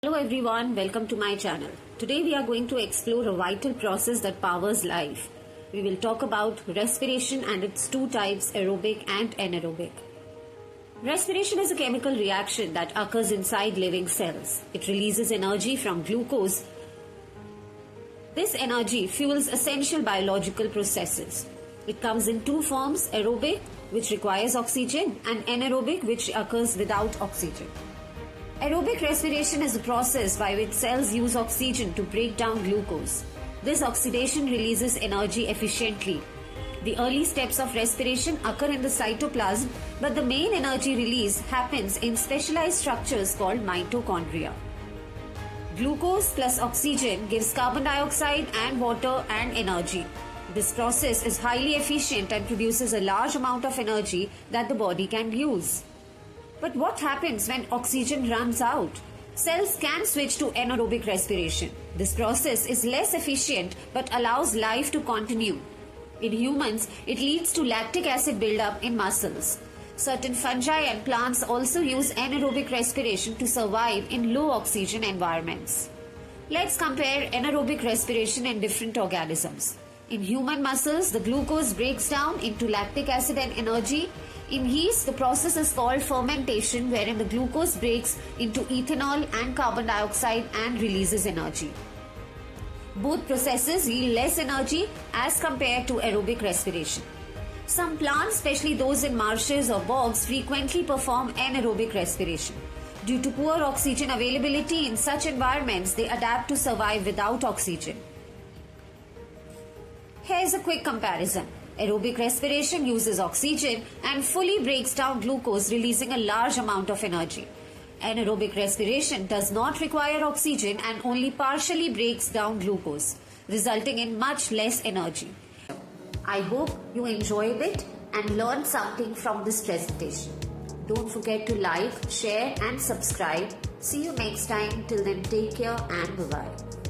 Hello everyone, welcome to my channel. Today we are going to explore a vital process that powers life. We will talk about respiration and its two types, aerobic and anaerobic. Respiration is a chemical reaction that occurs inside living cells. It releases energy from glucose. This energy fuels essential biological processes. It comes in two forms, aerobic, which requires oxygen, and anaerobic, which occurs without oxygen. Aerobic respiration is a process by which cells use oxygen to break down glucose. This oxidation releases energy efficiently. The early steps of respiration occur in the cytoplasm, but the main energy release happens in specialized structures called mitochondria. Glucose plus oxygen gives carbon dioxide and water and energy. This process is highly efficient and produces a large amount of energy that the body can use. But what happens when oxygen runs out? Cells can switch to anaerobic respiration. This process is less efficient but allows life to continue. In humans, it leads to lactic acid buildup in muscles. Certain fungi and plants also use anaerobic respiration to survive in low oxygen environments. Let's compare anaerobic respiration in different organisms. In human muscles, the glucose breaks down into lactic acid and energy. In yeast, the process is called fermentation, wherein the glucose breaks into ethanol and carbon dioxide and releases energy. Both processes yield less energy as compared to aerobic respiration. Some plants, especially those in marshes or bogs, frequently perform anaerobic respiration. Due to poor oxygen availability in such environments, they adapt to survive without oxygen. Here's a quick comparison. Aerobic respiration uses oxygen and fully breaks down glucose, releasing a large amount of energy. Anaerobic respiration does not require oxygen and only partially breaks down glucose, resulting in much less energy. I hope you enjoyed it and learned something from this presentation. Don't forget to like, share and subscribe. See you next time. Till then, take care and bye-bye.